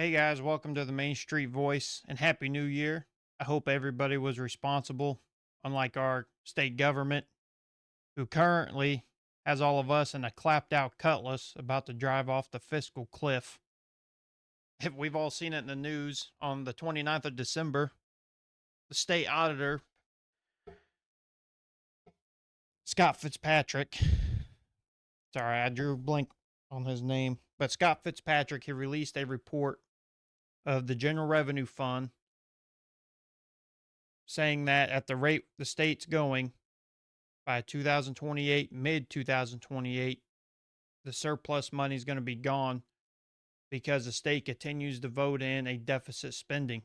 Hey guys, welcome to the Main Street Voice and Happy New Year. I hope everybody was responsible, unlike our state government, who currently has all of us in a clapped out cutlass about to drive off the fiscal cliff. We've all seen it in the news. On the 29th of December, the state auditor, Scott Fitzpatrick, sorry, I drew a blank on his name, but Scott Fitzpatrick, he released a report of the General Revenue Fund saying that at the rate the state's going, by 2028, mid 2028, the surplus money is going to be gone because the state continues to vote in a deficit spending.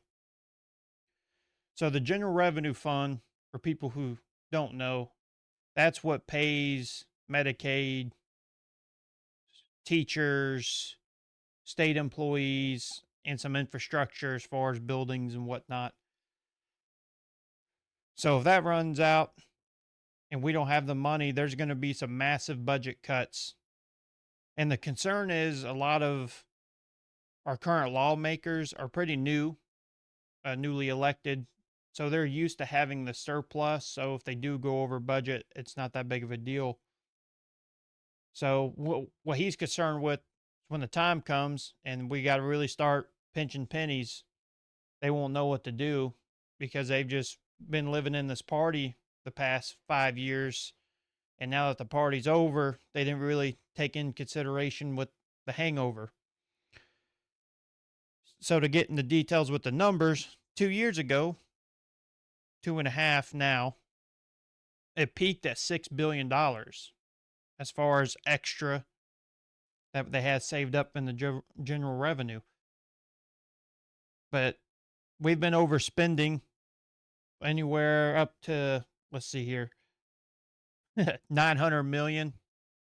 So, the general revenue fund, for people who don't know, that's what pays Medicaid, teachers, state employees, and some infrastructure as far as buildings and whatnot. So, if that runs out and we don't have the money, there's going to be some massive budget cuts. And the concern is a lot of our current lawmakers are pretty new, newly elected. So they're used to having the surplus. So if they do go over budget, it's not that big of a deal. So what he's concerned with when the time comes and we got to really start pinching pennies, they won't know what to do because they've just been living in this party the past 5 years. And now that the party's over, they didn't really take in consideration with the hangover. So to get into details with the numbers, 2 years ago, two and a half now, it peaked at $6 billion as far as extra that they had saved up in the general revenue. But we've been overspending anywhere up to, let's see here, 900 million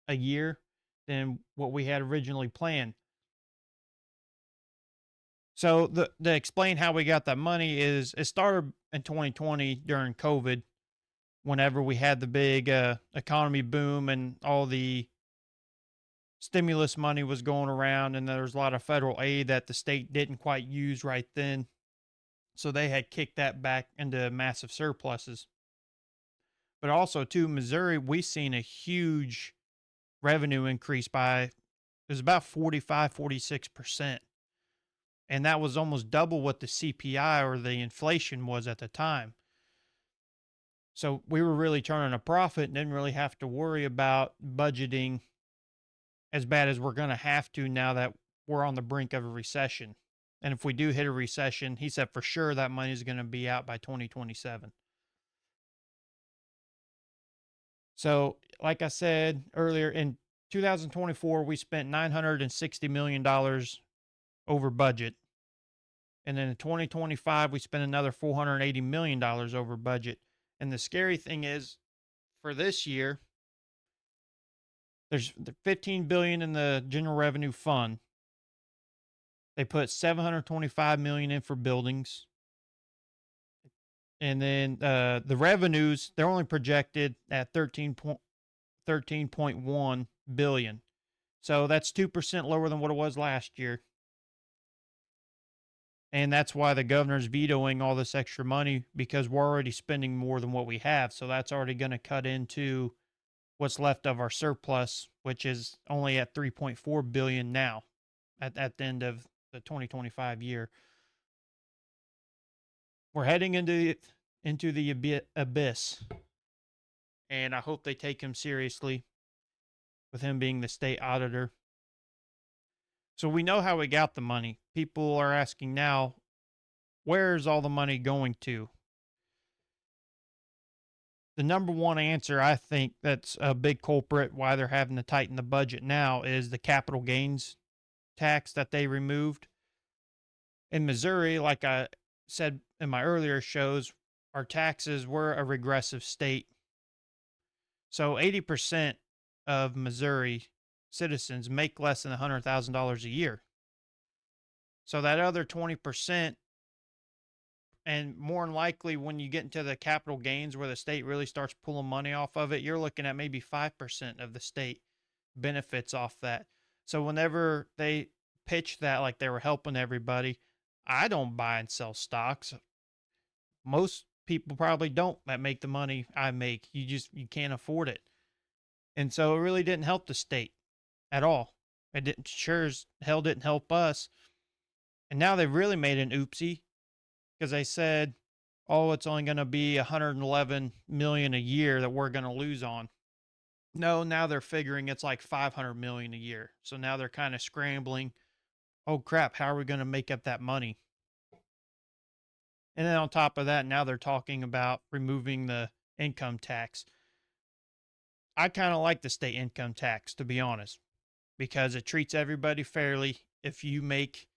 a year than what we had originally planned. So to explain how we got that money is it started in 2020 during COVID, whenever we had the big economy boom and all the stimulus money was going around, and there was a lot of federal aid that the state didn't quite use right then. So they had kicked that back into massive surpluses. But also, too, Missouri, we've seen a huge revenue increase by, it was about 45, 46%. And that was almost double what the CPI or the inflation was at the time. So we were really turning a profit and didn't really have to worry about budgeting as bad as we're going to have to now that we're on the brink of a recession. And if we do hit a recession, he said for sure that money is going to be out by 2027. So, like I said earlier, in 2024, we spent $960 million over budget. And then in 2025, we spent another $480 million over budget. And the scary thing is, for this year, there's $15 billion in the general revenue fund. They put $725 million in for buildings, and then the revenues they're only projected at 13.1 billion. So that's 2% lower than what it was last year. And that's why the governor's vetoing all this extra money, because we're already spending more than what we have. So that's already going to cut into what's left of our surplus, which is only at 3.4 billion now at the end of the 2025 year. We're heading into the abyss, and I hope they take him seriously with him being the state auditor. So we know how we got the money. People are asking now, where's all the money going to? The number one answer, I think, that's a big culprit why they're having to tighten the budget now is the capital gains tax that they removed. In Missouri, like I said in my earlier shows, our taxes were a regressive state. So 80% of Missouri citizens make less than $100,000 a year. So that other 20%, and more than likely when you get into the capital gains where the state really starts pulling money off of it, you're looking at maybe 5% of the state benefits off that. So whenever they pitched that like they were helping everybody. I don't buy and sell stocks. Most people probably don't that make the money I make. You can't afford it. And so it really didn't help the state at all. It didn't sure as hell didn't help us. And now they've really made an oopsie because they said, "Oh, it's only going to be 111 million a year that we're going to lose on." No, now they're figuring it's like 500 million a year. So now they're kind of scrambling. Oh crap, how are we going to make up that money? And then on top of that, now they're talking about removing the income tax. I kind of like the state income tax, to be honest, because it treats everybody fairly. If you make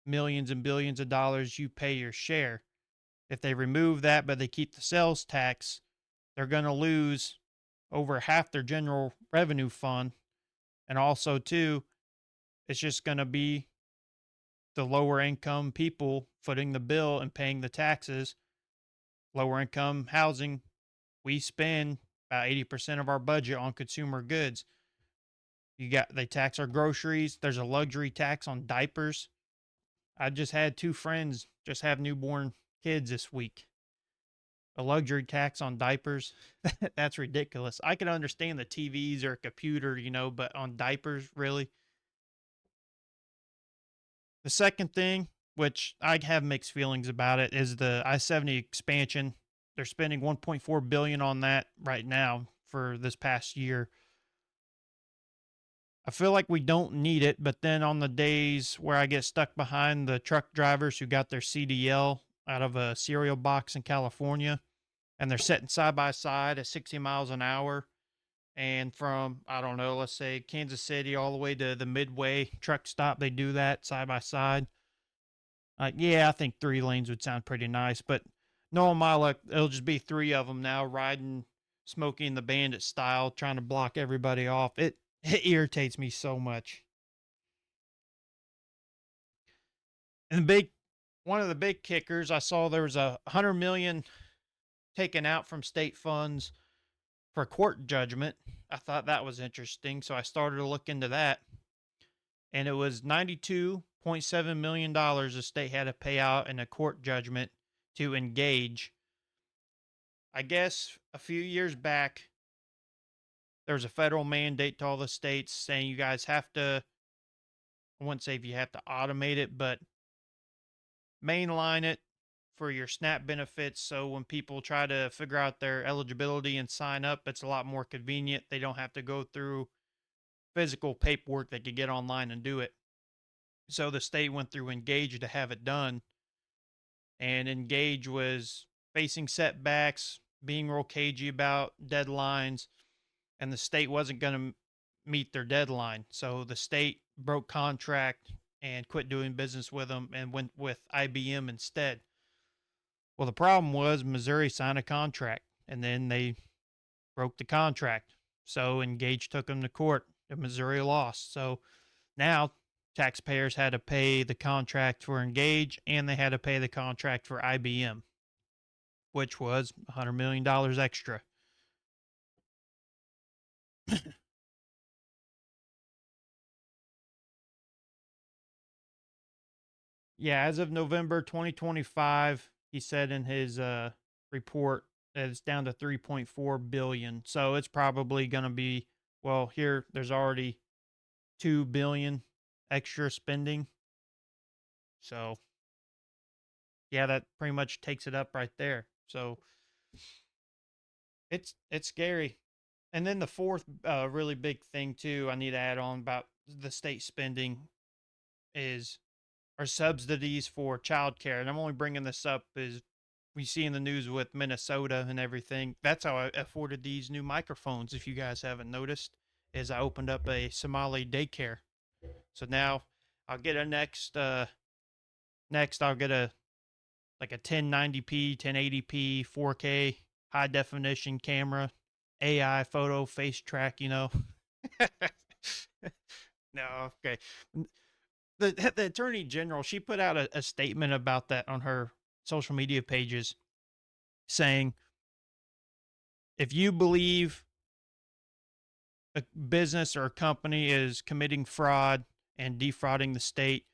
millions and billions of dollars, you pay your share. If they remove that, but they keep the sales tax, they're going to lose over half their general revenue fund. And also, too, it's just going to be the lower income people footing the bill and paying the taxes. Lower income housing, we spend about 80% of our budget on consumer goods. They tax our groceries. There's a luxury tax on diapers. I just had two friends just have newborn kids this week. A luxury tax on diapers. That's ridiculous. I can understand the TVs or a computer, but on diapers, really? The second thing, which I have mixed feelings about it, is the I-70 expansion. They're spending 1.4 billion on that right now for this past year. I feel like we don't need it, but then on the days where I get stuck behind the truck drivers who got their CDL out of a cereal box in California, and they're sitting side by side at 60 miles an hour, and from, I don't know, let's say Kansas City all the way to the Midway truck stop, they do that side by side. Yeah, I think 3 lanes would sound pretty nice, but knowing my luck, it'll just be three of them now riding, smoking the bandit style, trying to block everybody off. It irritates me so much. And one of the big kickers, I saw there was 100 million taken out from state funds for court judgment. I thought that was interesting, so I started to look into that. And it was $92.7 million the state had to pay out in a court judgment to engage. I guess a few years back, there was a federal mandate to all the states saying you guys have to, I wouldn't say if you have to automate it, but mainline it for your SNAP benefits. So when people try to figure out their eligibility and sign up, it's a lot more convenient. They don't have to go through physical paperwork. They could get online and do it. So the state went through Engage to have it done. And Engage was facing setbacks, being real cagey about deadlines, and the state wasn't going to meet their deadline. So the state broke contract and quit doing business with them and went with IBM instead. Well, the problem was Missouri signed a contract and then they broke the contract. So Engage took them to court and Missouri lost. So now taxpayers had to pay the contract for Engage and they had to pay the contract for IBM, which was $100 million extra. Yeah, as of November 2025, he said in his report that it's down to 3.4 billion. So it's probably going to be, well, here there's already 2 billion extra spending. So yeah, that pretty much takes it up right there. So it's scary. And then the fourth really big thing too I need to add on about the state spending is our subsidies for childcare. And I'm only bringing this up is we see in the news with Minnesota and everything. That's how I afforded these new microphones. If you guys haven't noticed, is I opened up a Somali daycare. So now I'll get a next I'll get a like a 1090p, 1080p, 4K high definition camera, AI photo face track. No, okay. The attorney general, she put out a statement about that on her social media pages, saying if you believe a business or a company is committing fraud and defrauding the state.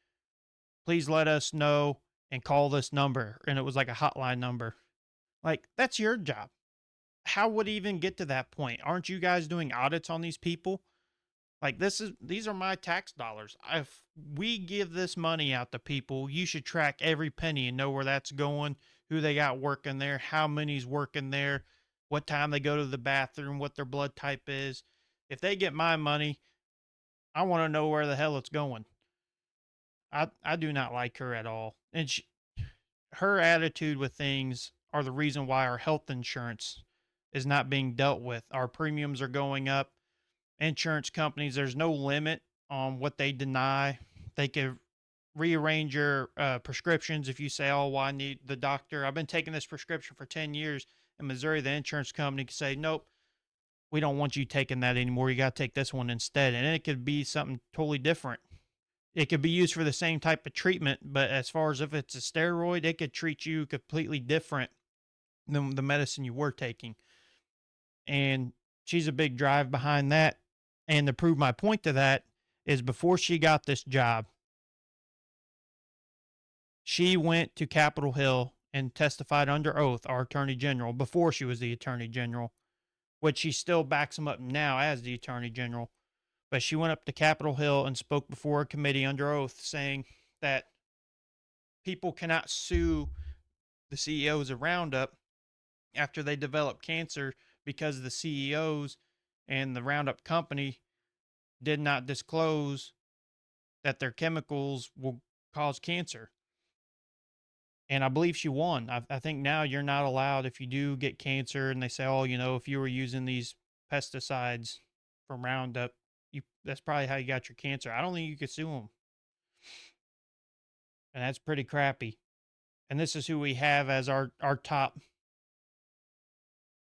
Please let us know and call this number. And it was like a hotline number. Like, that's your job. How would it even get to that point? Aren't you guys doing audits on these people? Like, these are my tax dollars. If we give this money out to people, you should track every penny and know where that's going, who they got working there, how many's working there, what time they go to the bathroom, what their blood type is. If they get my money, I want to know where the hell it's going. I do not like her at all. And her attitude with things are the reason why our health insurance is not being dealt with. Our premiums are going up. Insurance companies, there's no limit on what they deny. They could rearrange your prescriptions if you say, oh, well, I need the doctor. I've been taking this prescription for 10 years. In Missouri, the insurance company could say, nope, we don't want you taking that anymore. You got to take this one instead. And it could be something totally different. It could be used for the same type of treatment, but as far as if it's a steroid, it could treat you completely different than the medicine you were taking. And she's a big drive behind that. And to prove my point to that is before she got this job, she went to Capitol Hill and testified under oath, our attorney general, before she was the attorney general, which she still backs him up now as the attorney general. But she went up to Capitol Hill and spoke before a committee under oath saying that people cannot sue the CEOs of Roundup after they develop cancer because the CEOs and the Roundup company did not disclose that their chemicals will cause cancer. And I believe she won. I think now you're not allowed if you do get cancer and they say, oh, if you were using these pesticides from Roundup, that's probably how you got your cancer. I don't think you could sue them. And that's pretty crappy. And this is who we have as our top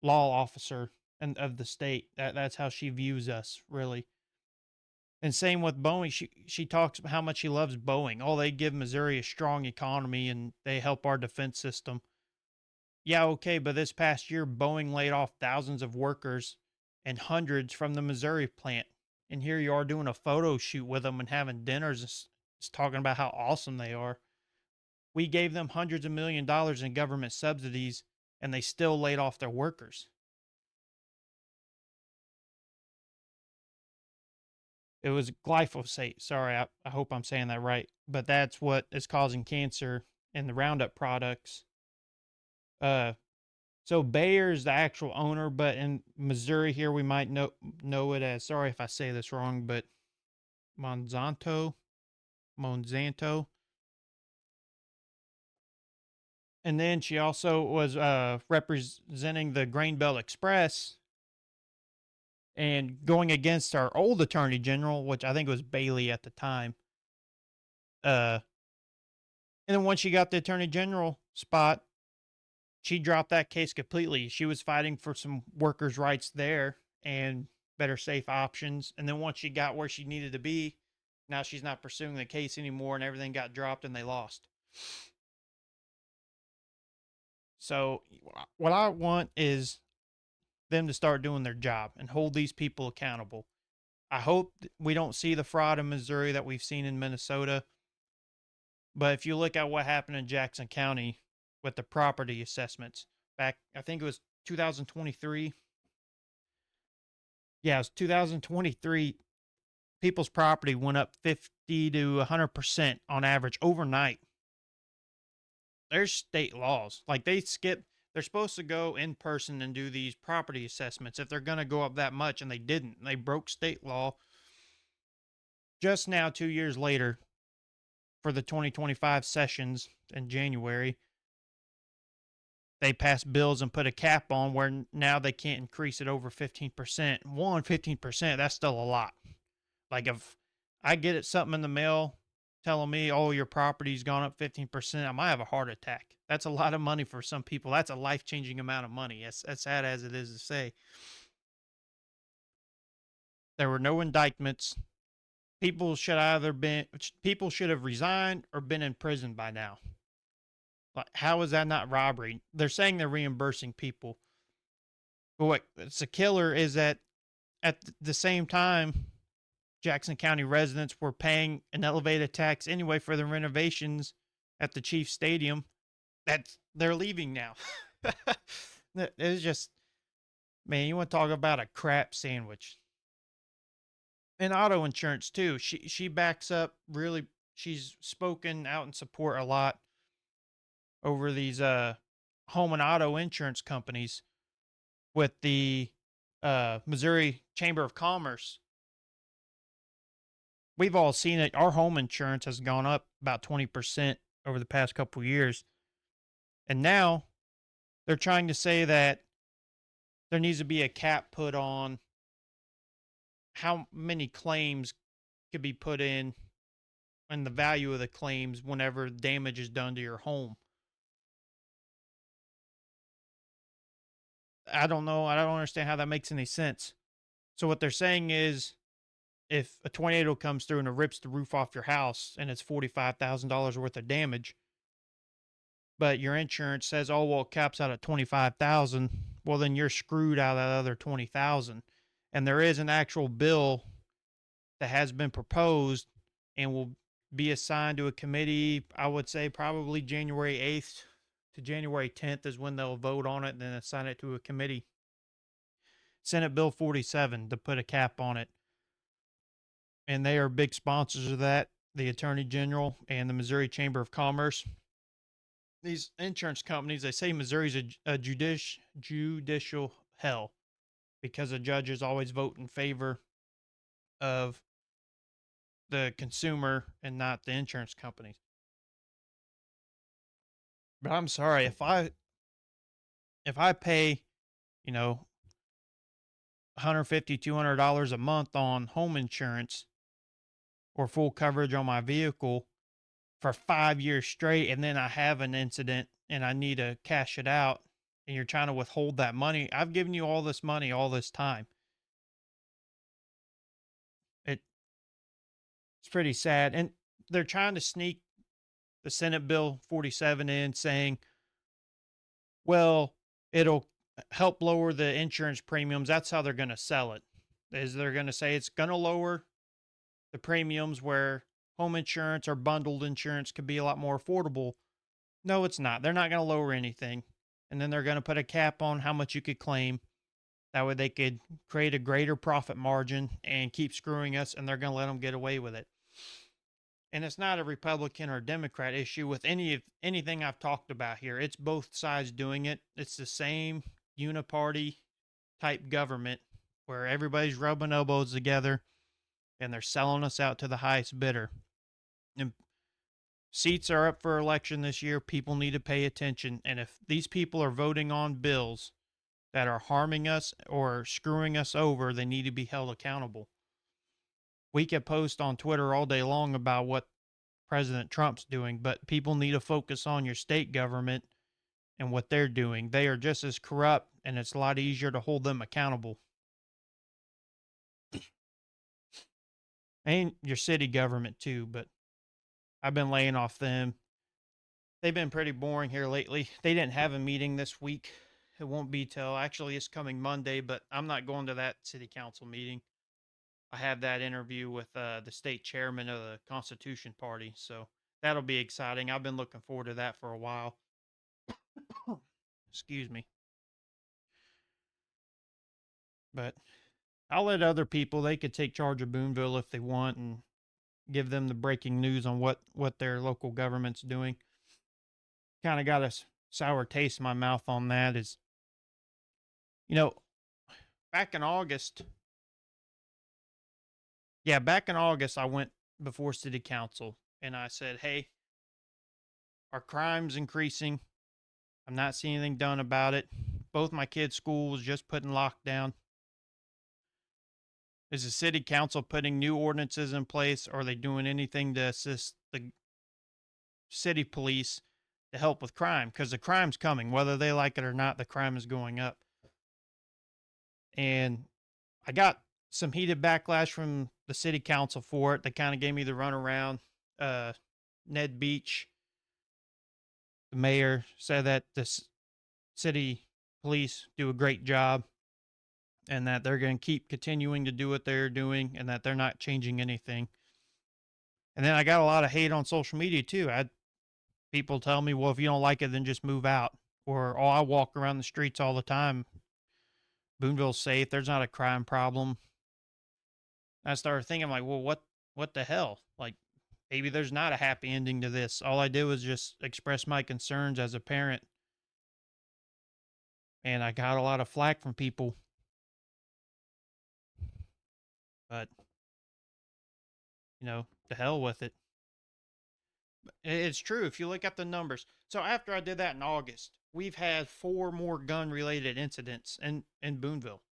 law officer of the state. That's how she views us, really. And same with Boeing. She talks about how much she loves Boeing. Oh, they give Missouri a strong economy and they help our defense system. Yeah, okay, but this past year, Boeing laid off thousands of workers and hundreds from the Missouri plant. And here you are doing a photo shoot with them and having dinners and talking about how awesome they are. We gave them hundreds of $1 millions in government subsidies and they still laid off their workers. It was glyphosate. Sorry, I hope I'm saying that right. But that's what is causing cancer in the Roundup products. Uh, so Bayer's the actual owner, but in Missouri here we might know it as, sorry if I say this wrong, but Monsanto. And then she also was representing the Grain Belt Express and going against our old attorney general, which I think was Bailey at the time. And then once she got the attorney general spot, she dropped that case completely. She was fighting for some workers' rights there and better safe options. And then once she got where she needed to be, now she's not pursuing the case anymore and everything got dropped and they lost. So what I want is them to start doing their job and hold these people accountable. I hope we don't see the fraud in Missouri that we've seen in Minnesota. But if you look at what happened in Jackson County with the property assessments back, I think it was 2023. Yeah, it was 2023. People's property went up 50 to 100% on average overnight. There's state laws. Like they're supposed to go in person and do these property assessments if they're going to go up that much, and they didn't. They broke state law. Just now, 2 years later, for the 2025 sessions in January, they passed bills and put a cap on where now they can't increase it over 15%. 15%, that's still a lot. Like if I get it something in the mail telling me, oh, your property's gone up 15%, I might have a heart attack. That's a lot of money for some people. That's a life-changing amount of money. As sad as it is to say. There were no indictments. People should have resigned or been in prison by now. Like, how is that not robbery? They're saying they're reimbursing people. But what's a killer is that at the same time, Jackson County residents were paying an elevated tax anyway for the renovations at the Chiefs Stadium. That they're leaving now. It's just, man, you want to talk about a crap sandwich. And auto insurance too. She backs up really. She's spoken out in support a lot over these home and auto insurance companies with the Missouri Chamber of Commerce. We've all seen it. Our home insurance has gone up about 20% over the past couple years. And now they're trying to say that there needs to be a cap put on how many claims could be put in and the value of the claims whenever damage is done to your home. I don't know. I don't understand how that makes any sense. So what they're saying is if a tornado comes through and it rips the roof off your house and it's $45,000 worth of damage, but your insurance says, "Oh, well, it caps out at 25,000." Well, then you're screwed out of that other 20,000. And there is an actual bill that has been proposed and will be assigned to a committee. I would say probably January 8th to January 10th is when they'll vote on it and then assign it to a committee. Senate Bill 47 to put a cap on it. And they are big sponsors of that, the Attorney General and the Missouri Chamber of Commerce. These insurance companies, they say Missouri's a judicial hell because the judges always vote in favor of the consumer and not the insurance companies. But I'm sorry, if I pay, you know, $150, $200 a month on home insurance or full coverage on my vehicle for 5 years straight, and then I have an incident and I need to cash it out, and you're trying to withhold that money. I've given you all this money all this time. It's pretty sad. And they're trying to sneak the Senate Bill 47 in saying, well, it'll help lower the insurance premiums. That's how they're going to sell it. Is they're going to say it's going to lower the premiums where home insurance or bundled insurance could be a lot more affordable. No, it's not. They're not going to lower anything. And then they're going to put a cap on how much you could claim. That way they could create a greater profit margin and keep screwing us, and they're going to let them get away with it. And it's not a Republican or Democrat issue with anything I've talked about here. It's both sides doing it. It's the same uniparty type government where everybody's rubbing elbows together and they're selling us out to the highest bidder. And seats are up for election this year. People need to pay attention. And if these people are voting on bills that are harming us or screwing us over, they need to be held accountable. We could post on Twitter all day long about what President Trump's doing, but people need to focus on your state government and what they're doing. They are just as corrupt, and it's a lot easier to hold them accountable. And your city government too, but I've been laying off them. They've been pretty boring here lately. They didn't have a meeting this week. It won't be till actually it's coming Monday, but I'm not going to that city council meeting. I have that interview with the state chairman of the Constitution Party, so that'll be exciting. I've been looking forward to that for a while. Excuse me. But I'll let other people, they could take charge of Boonville if they want and give them the breaking news on what their local government's doing. Kind of got a sour taste in my mouth on that is, you know, back in August, I went before city council and I said, hey, our crime's increasing. I'm not seeing anything done about it. Both my kids' schools just put in lockdown. Is the city council putting new ordinances in place? Or are they doing anything to assist the city police to help with crime? Because the crime's coming. Whether they like it or not, the crime is going up. And I got some heated backlash from the city council for it. They kind of gave me the runaround. Ned Beach, the mayor, said that the city police do a great job and that they're going to keep continuing to do what they're doing and that they're not changing anything. And then I got a lot of hate on social media too. I had people tell me, well, if you don't like it, then just move out. Or, oh, I walk around the streets all the time. Boonville's safe. There's not a crime problem. I started thinking, like, well, what the hell? Like, maybe there's not a happy ending to this. All I did was just express my concerns as a parent, and I got a lot of flack from people. But the hell with it. It's true if you look at the numbers. So after I did that in August, we've had 4 more gun-related incidents in Boonville,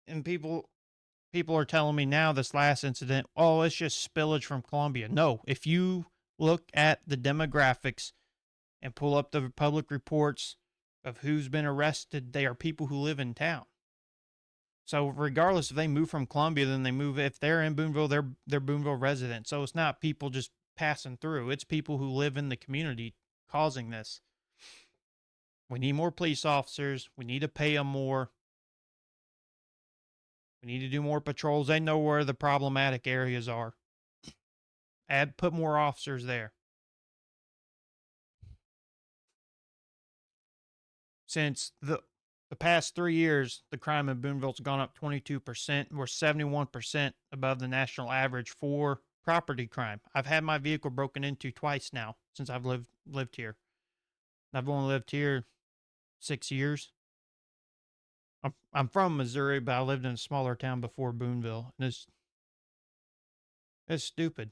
and people are telling me now this last incident, oh, it's just spillage from Columbia. No, if you look at the demographics and pull up the public reports of who's been arrested, they are people who live in town. So regardless if they move from Columbia, then they move. If they're in Boonville, they're Boonville residents. So it's not people just passing through. It's people who live in the community causing this. We need more police officers. We need to pay them more. We need to do more patrols. They know where the problematic areas are. Put more officers there. Since the past 3 years, the crime in Boonville's gone up 22%. We're 71% above the national average for property crime. I've had my vehicle broken into twice now since I've lived here. I've only lived here 6 years. I'm from Missouri, but I lived in a smaller town before Boonville, and it's stupid.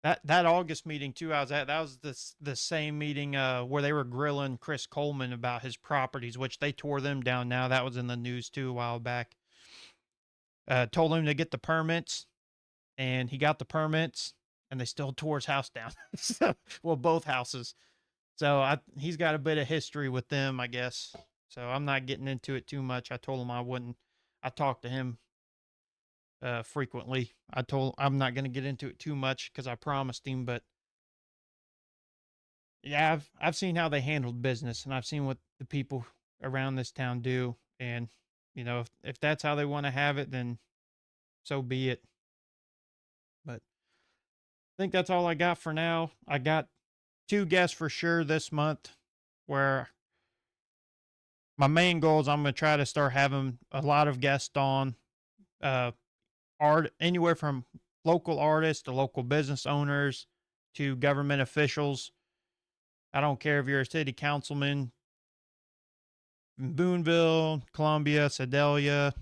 That August meeting too, I was at. That was the same meeting where they were grilling Chris Coleman about his properties, which they tore them down. Now that was in the news too a while back. Told him to get the permits, and he got the permits, and they still tore his house down. So, well, both houses. So he's got a bit of history with them, I guess. So I'm not getting into it too much. I told him I wouldn't. I talked to him frequently. I'm not going to get into it too much because I promised him. But yeah, I've seen how they handled business, and I've seen what the people around this town do. And if that's how they want to have it, then so be it. But I think that's all I got for now. I got 2 guests for sure this month, where my main goal is I'm going to try to start having a lot of guests on, uh, art anywhere from local artists to local business owners to government officials. I don't care if you're a city councilman, Boonville, Columbia, Sedalia,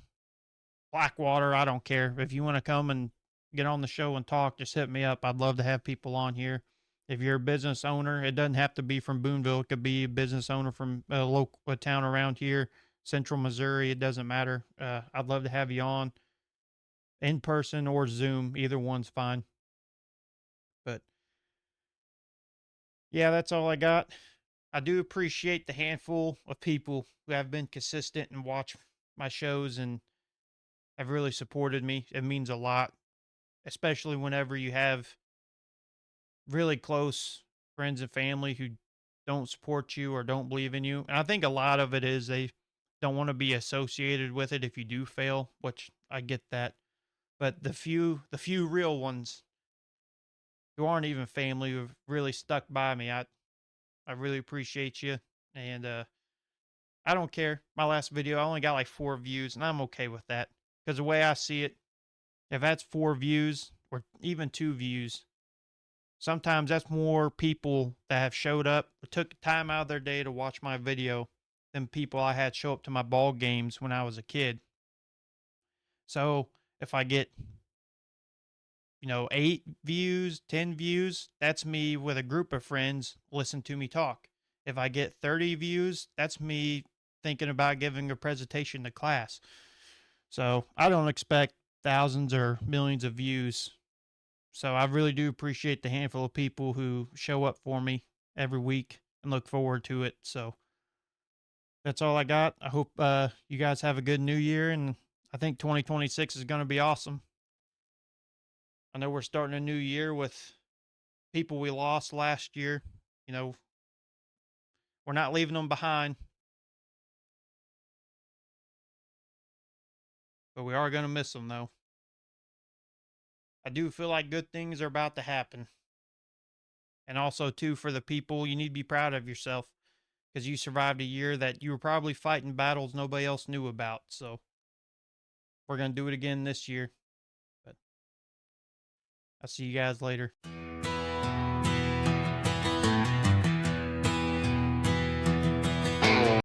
Blackwater. I don't care. If you want to come and get on the show and talk, just hit me up. I'd love to have people on here. If you're a business owner, it doesn't have to be from Boonville. It could be a business owner from a town around here, central Missouri. It doesn't matter. I'd love to have you on in person or Zoom. Either one's fine. But yeah, that's all I got. I do appreciate the handful of people who have been consistent and watch my shows and have really supported me. It means a lot, especially whenever you have really close friends and family who don't support you or don't believe in you. And I think a lot of it is they don't want to be associated with it if you do fail, which I get that. But the few real ones who aren't even family who've really stuck by me, I really appreciate you. And I don't care. My last video, I only got like 4 views, and I'm okay with that. Because the way I see it, if that's 4 views or even 2 views, sometimes that's more people that have showed up or took time out of their day to watch my video than people I had show up to my ball games when I was a kid. So if I get 8 views, 10 views, that's me with a group of friends listen to me talk. If I get 30 views, that's me thinking about giving a presentation to class. So I don't expect thousands or millions of views. So I really do appreciate the handful of people who show up for me every week and look forward to it. So that's all I got. I hope you guys have a good new year, and I think 2026 is going to be awesome. I know we're starting a new year with people we lost last year. You know, we're not leaving them behind. but we are going to miss them, though. I do feel like good things are about to happen. And also, too, for the people, you need to be proud of yourself because you survived a year that you were probably fighting battles nobody else knew about. So we're going to do it again this year. But I'll see you guys later.